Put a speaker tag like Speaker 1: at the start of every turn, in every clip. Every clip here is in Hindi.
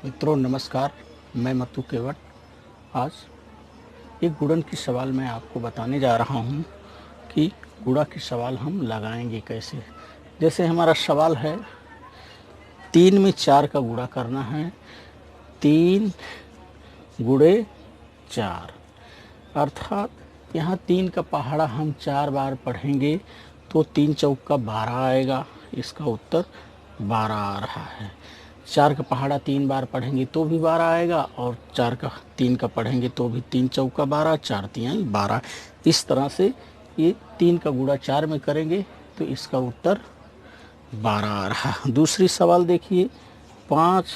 Speaker 1: मित्रों नमस्कार, मैं मत्तू केवट। आज एक गुणन की सवाल मैं आपको बताने जा रहा हूँ कि गुणा की सवाल हम लगाएंगे कैसे। जैसे हमारा सवाल है 3 में 4 का गुणा करना है, 3 गुणे 4, अर्थात यहाँ 3 का पहाड़ा हम 4 बार पढ़ेंगे तो 3 चौका 12 आएगा। इसका उत्तर 12 आ रहा है। 4 का पहाड़ा 3 बार पढ़ेंगे तो भी 12 आएगा और 3 का पढ़ेंगे तो भी 3 चौका 12, 4 तिहाई 12। इस तरह से ये 3 का गुणा 4 में करेंगे तो इसका उत्तर 12 आ रहा है। दूसरी सवाल देखिए, 5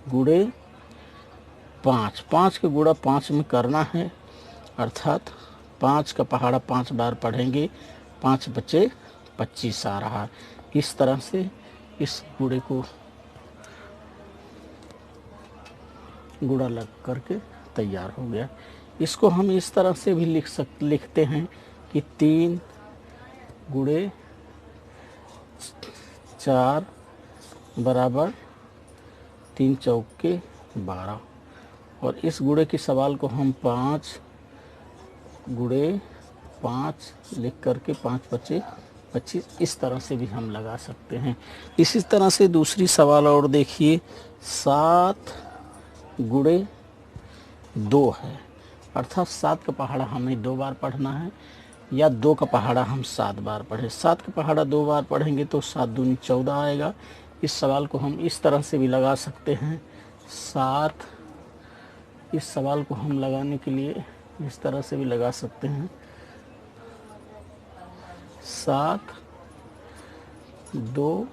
Speaker 1: गुणे 5, 5 का गुणा 5 में करना है, अर्थात 5 का पहाड़ा 5 बार पढ़ेंगे, 5 बचे 25 आ रहा। इस तरह से इस गुणे को गुणा लग करके तैयार हो गया। इसको हम इस तरह से भी लिखते हैं कि 3 गुणे 4 बराबर 3 चौके 12, और इस गुणे की सवाल को हम 5 गुणे 5 लिख करके 5 बचे 25, इस तरह से भी हम लगा सकते हैं। इसी तरह से दूसरी सवाल और देखिए, 7 गुणे 2 है, अर्थात 7 का पहाड़ा हमें 2 बार पढ़ना है या 2 का पहाड़ा हम 7 बार पढ़े। 7 का पहाड़ा 2 बार पढ़ेंगे तो 7 दूनी 14 आएगा। इस सवाल को हम इस तरह से भी लगा सकते हैं। 7, इस सवाल को हम लगाने के लिए इस तरह से भी लगा सकते हैं। 7 2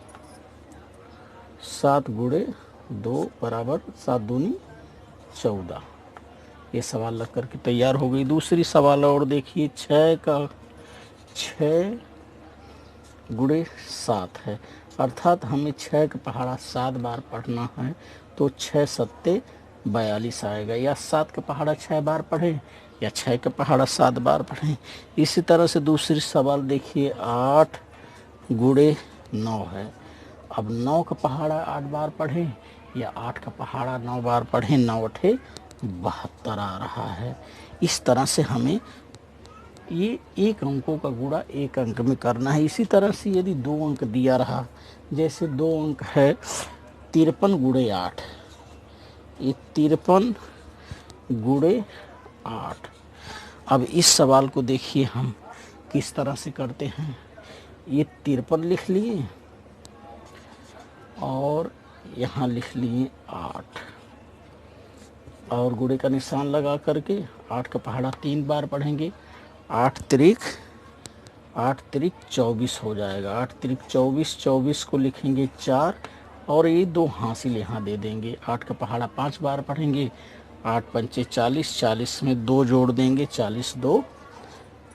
Speaker 1: 7 गुणे 2 बराबर 7 दूनी 14। ये सवाल लग करके तैयार हो गई। दूसरी सवाल और देखिए, 6 गुणे 7 है, अर्थात हमें 6 का पहाड़ा 7 बार पढ़ना है तो 6 सत्ते 42 आएगा। या 7 का पहाड़ा 6 बार पढ़ें या 6 का पहाड़ा 7 बार पढ़ें। इसी तरह से दूसरी सवाल देखिए, 8 गुणे 9 है। अब 9 का पहाड़ा 8 बार पढ़ें या 8 का पहाड़ा 9 बार पढ़ें, 9 अठे 72 आ रहा है। इस तरह से हमें ये एक अंकों का गुणा एक अंक में करना है। इसी तरह से यदि 2 अंक दिया रहा, जैसे 2 अंक है 53 गुणे 8, ये 53 गुणे 8। अब इस सवाल को देखिए हम किस तरह से करते हैं। ये 53 लिख लिए और यहाँ लिख लिए 8, और गुणे का निशान लगा करके 8 का पहाड़ा 3 बार पढ़ेंगे, 8 तिरिक 24 हो जाएगा। 8 तिरिक 24, 24 को लिखेंगे 4 और ये 2 हासिल यहाँ दे देंगे। 8 का पहाड़ा 5 बार पढ़ेंगे, 8 पंचे 40, 40 में 2 जोड़ देंगे, 40 2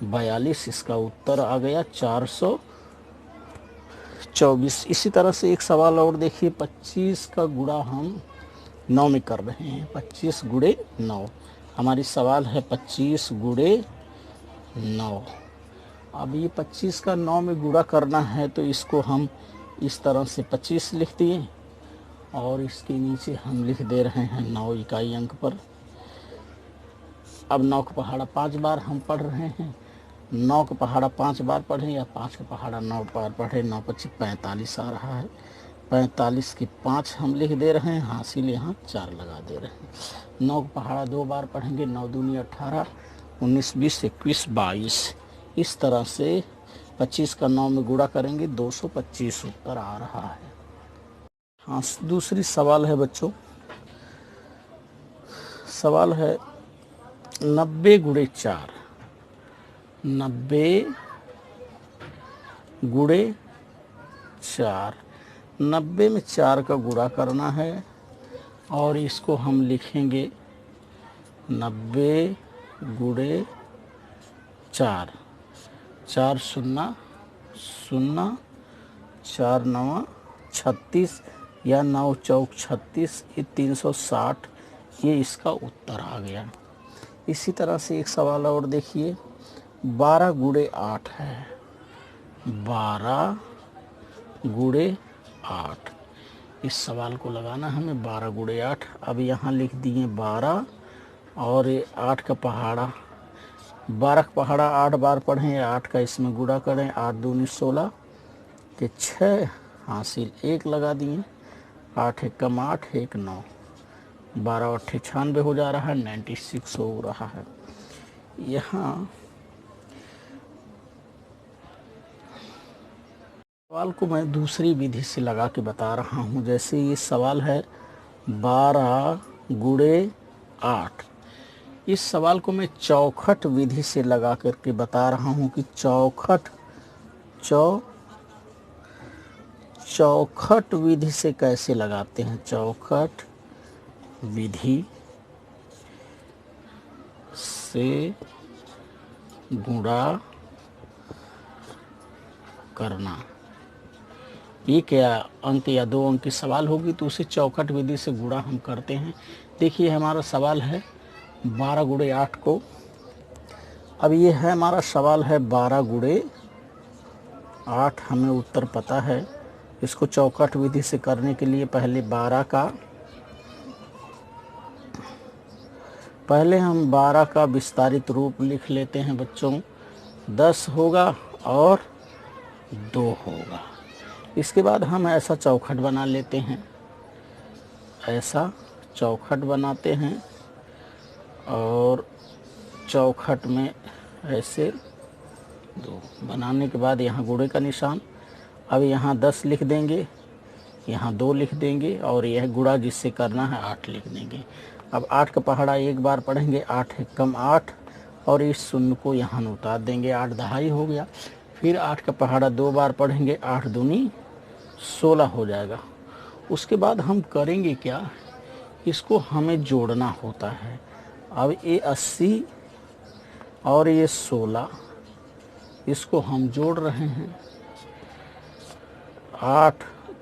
Speaker 1: 42। इसका उत्तर आ गया 424। इसी तरह से एक सवाल और देखिए, 25 का गुणा हम 9 में कर रहे हैं। 25 गुणे 9, हमारी सवाल है 25 गुणे 9। अब ये 25 का 9 में गुणा करना है तो इसको हम इस तरह से 25 लिख दिए और इसके नीचे हम लिख दे रहे हैं 9 इकाई अंक पर। अब 9 का पहाड़ा 5 बार हम पढ़ रहे हैं, 9 का पहाड़ा 5 बार पढ़ें या 5 का पहाड़ा 9 बार पढ़ें, 9 पच्चीस 45 आ रहा है। 45 की 5 हम लिख दे रहे हैं, हासिल यहाँ 4 लगा दे रहे हैं। 9 का पहाड़ा 2 बार पढ़ेंगे, 9 दूनी 18, 19 20 21 22। इस तरह से 25 का 9 में गुणा करेंगे, 225 उत्तर आ रहा है। हाँ, दूसरी सवाल है बच्चों, सवाल है 90 गुणे 4, 90 गुणे 4, 90 में 4 का गुणा करना है और इसको हम लिखेंगे 90 गुणे 4, 4 शून्य शून्य, 4 9 36 या 9 चौक 36, ये 360, ये इसका उत्तर आ गया। इसी तरह से एक सवाल और देखिए, 12 गुणे 8 है, 12 गुणे 8, इस सवाल को लगाना हमें 12 गुणे 8। अब यहाँ लिख दिए 12 और ये 8 का पहाड़ा, 12 का पहाड़ा 8 बार पढ़ें, 8 का इसमें गुणा करें, 8 दूनी 16 के 6 हासिल 1 लगा दिए, 8 एक कम 8 1 9, 12 8 96 हो जा रहा है, 96 हो रहा है। यहाँ सवाल को मैं दूसरी विधि से लगा के बता रहा हूँ। जैसे ये सवाल है 12 गुणे 8, इस सवाल को मैं चौखट विधि से लगा करके बता रहा हूँ कि चौखट विधि से कैसे लगाते हैं। चौखट विधि से गुणा करना, ये क्या अंक या 2 अंक की सवाल होगी तो उसे चौखट विधि से गुणा हम करते हैं। देखिए हमारा सवाल है 12 गुणे 8 को, अब ये है हमारा सवाल है 12 गुणे 8, हमें उत्तर पता है। इसको चौखट विधि से करने के लिए पहले हम 12 का विस्तारित रूप लिख लेते हैं बच्चों। 10 होगा और 2 होगा। इसके बाद हम ऐसा चौखट बना लेते हैं, ऐसा चौखट बनाते हैं और चौखट में ऐसे 2 बनाने के बाद यहाँ गुणे का निशान। अब यहाँ 10 लिख देंगे, यहाँ 2 लिख देंगे और यह गुणा जिससे करना है 8 लिख देंगे। अब 8 का पहाड़ा 1 बार पढ़ेंगे, 8 एक कम 8 और इस शून्य को यहाँ उतार देंगे, 8 दहाई हो गया। फिर 8 का पहाड़ा 2 बार पढ़ेंगे, 8 दूनी 16 हो जाएगा। उसके बाद हम करेंगे क्या, इसको हमें जोड़ना होता है। अब ये 80 और ये 16 इसको हम जोड़ रहे हैं। 8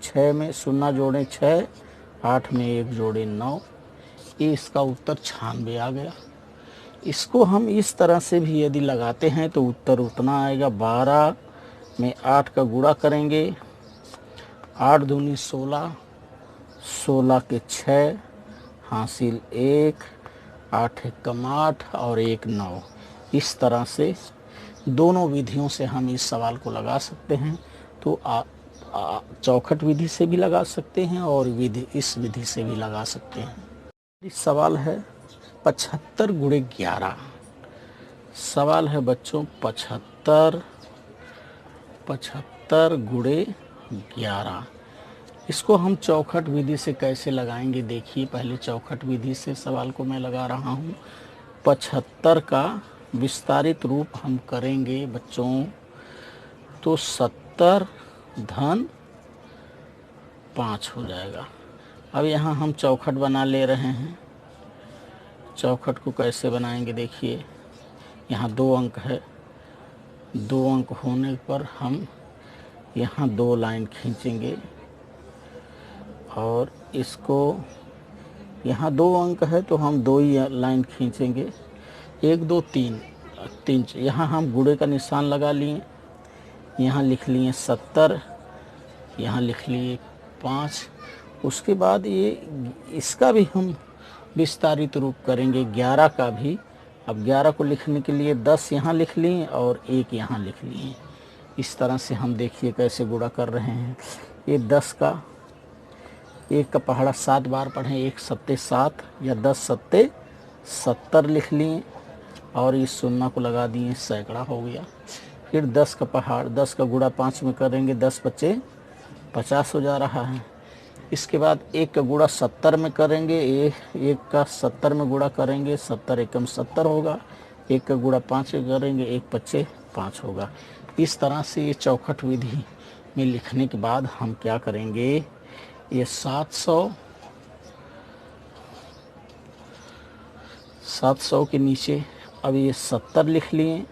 Speaker 1: 6 में 0 जोड़ें 6, 8 में 1 जोड़ें 9, ये इसका उत्तर 96 आ गया। इसको हम इस तरह से भी यदि लगाते हैं तो उत्तर उतना आएगा। 12 में 8 का गुणा करेंगे, 8 दूनी 16, 16 के 6 हासिल 1, 8 एक कम 8 और 1 9। इस तरह से दोनों विधियों से हम इस सवाल को लगा सकते हैं। तो चौखट विधि से भी लगा सकते हैं और इस विधि से भी लगा सकते हैं। इस सवाल है 75 गुणे 11। सवाल है बच्चों 75 गुणे 11। इसको हम चौखट विधि से कैसे लगाएंगे, देखिए पहले चौखट विधि से सवाल को मैं लगा रहा हूँ। 75 का विस्तारित रूप हम करेंगे बच्चों तो 70 धन 5 हो जाएगा। अब यहाँ हम चौखट बना ले रहे हैं। चौखट को कैसे बनाएंगे, देखिए यहाँ 2 अंक है, 2 अंक होने पर हम यहाँ 2 लाइन खींचेंगे और इसको यहाँ 2 अंक है तो हम 2 ही लाइन खींचेंगे, 1 2 3 3। यहाँ हम गुणे का निशान लगा लिए, यहाँ लिख लिए 70, यहाँ लिख लिए 5। उसके बाद ये इसका भी हम विस्तारित रूप करेंगे 11 का भी। अब 11 को लिखने के लिए 10 यहाँ लिख लिए और 1 यहाँ लिख लिए। इस तरह से हम देखिए कैसे गुणा कर रहे हैं। ये 10 का 1 का पहाड़ा 7 बार पढ़ें, 1 सत्ते 7 या 10 सत्ते 70 लिख लिए और इस 0 को लगा दिए, सैकड़ा हो गया। फिर 10 का पहाड़ 10 का गुणा 5 में करेंगे, 10 बचे 50 हो जा रहा है। इसके बाद 1 का गुणा 70 में करेंगे, 1 का 70 में गुणा करेंगे, 70 एकम 70 होगा। 1 का गुणा 5 में करेंगे, 1 पच्चे 5 होगा। इस तरह से ये चौखट विधि में लिखने के बाद हम क्या करेंगे, ये 700 के नीचे अब ये 70 लिख लिए,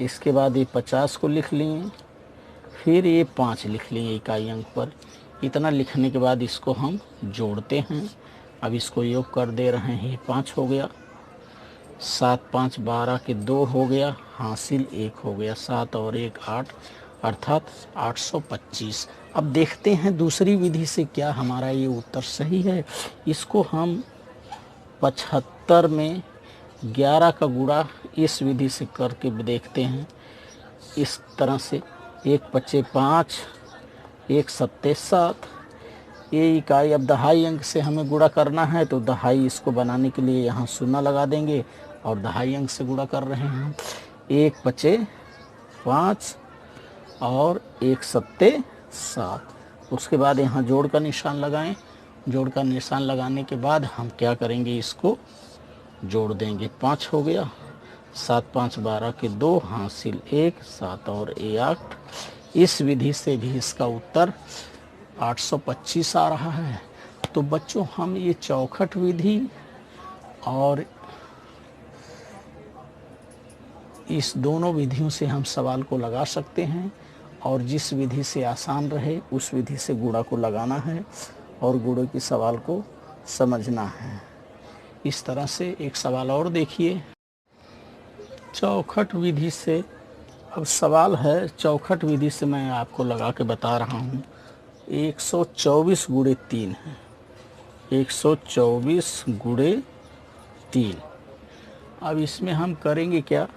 Speaker 1: इसके बाद ये 50 को लिख लिए, फिर ये 5 लिख लिए इकाई अंक पर। इतना लिखने के बाद इसको हम जोड़ते हैं। अब इसको योग कर दे रहे हैं, 5 हो गया, 7 5 12 के 2 हो गया, हासिल 1 हो गया, 7 और 1 8 अर्थात 825। अब देखते हैं दूसरी विधि से क्या हमारा ये उत्तर सही है। इसको हम 75 में 11 का गुणा इस विधि से करके देखते हैं। इस तरह से 1 पचे 5, 1 सत्ते 7, ये इकाई। अब दहाई अंक से हमें गुणा करना है तो दहाई इसको बनाने के लिए यहाँ शून्य लगा देंगे और दहाई अंक से गुणा कर रहे हैं हम। 1 पचे 5 और 1 सत्ते 7। उसके बाद यहाँ जोड़ का निशान लगाएं। जोड़ का निशान लगाने के बाद हम क्या करेंगे, इसको जोड़ देंगे। 5 हो गया, 7 5 12 के 2 हासिल 1, 7 और 8। इस विधि से भी इसका उत्तर 825 आ रहा है। तो बच्चों हम ये चौखट विधि और इस दोनों विधियों से हम सवाल को लगा सकते हैं और जिस विधि से आसान रहे उस विधि से गुणा को लगाना है और गुणे की सवाल को समझना है। इस तरह से एक सवाल और देखिए। चौखट विधि से अब सवाल है, चौखट विधि से मैं आपको लगा के बता रहा हूँ। 124 गुणे 3 है, 124 गुणे 3। अब इसमें हम करेंगे क्या,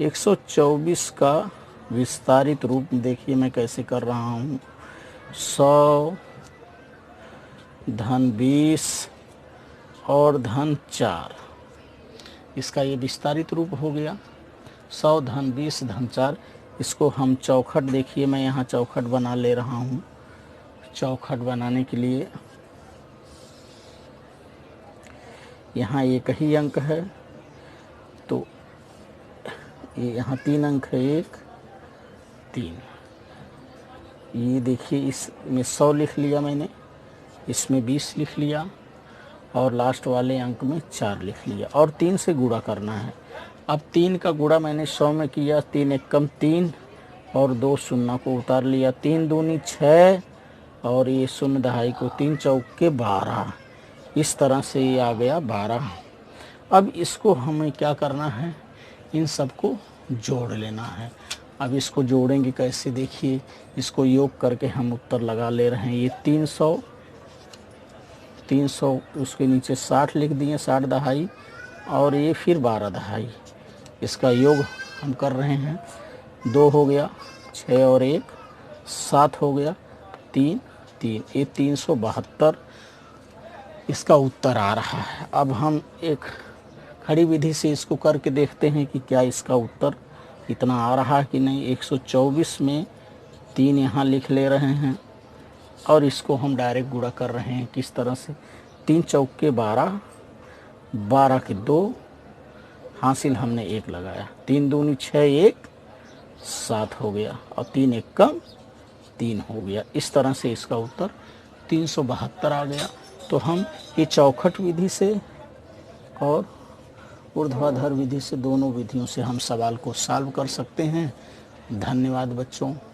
Speaker 1: 124 का विस्तारित रूप देखिए मैं कैसे कर रहा हूँ। 100 धन 20 और धन 4, इसका ये विस्तारित रूप हो गया। 100 धन 20 धन 4, इसको हम चौखट, देखिए मैं यहाँ चौखट बना ले रहा हूँ। चौखट बनाने के लिए यहाँ एक ही अंक है तो ये यहाँ 3 अंक है, 1 3। ये देखिए इसमें 100 लिख लिया मैंने, इसमें 20 लिख लिया और लास्ट वाले अंक में 4 लिख लिया और 3 से गुणा करना है। अब 3 का गुणा मैंने 100 में किया, 3 एकम 3 और 2 शून्य को उतार लिया। 3 दूनी 6 और ये शून्य दहाई को 3 चौके 12। इस तरह से ये आ गया 12। अब इसको हमें क्या करना है, इन सबको जोड़ लेना है। अब इसको जोड़ेंगे कैसे, देखिए इसको योग करके हम उत्तर लगा ले रहे हैं। ये 300 उसके नीचे 60 लिख दिए, 60 दहाई और ये फिर 12 दहाई। इसका योग हम कर रहे हैं। 2 हो गया, 6 और 1 7 हो गया, 3 3, ये 372 इसका उत्तर आ रहा है। अब हम एक खड़ी विधि से इसको करके देखते हैं कि क्या इसका उत्तर इतना आ रहा है कि नहीं। 124 में 3 यहाँ लिख ले रहे हैं और इसको हम डायरेक्ट गुणा कर रहे हैं। किस तरह से, 3 चौके 12, 12 के 2 हासिल हमने 1 लगाया, 3 दूनी 6, 1 7 हो गया और 3 एक कम 3 हो गया। इस तरह से इसका उत्तर 372 आ गया। तो हम ये चौखट विधि से और ऊर्ध्वाधर विधि से, दोनों विधियों से हम सवाल को सॉल्व कर सकते हैं। धन्यवाद बच्चों।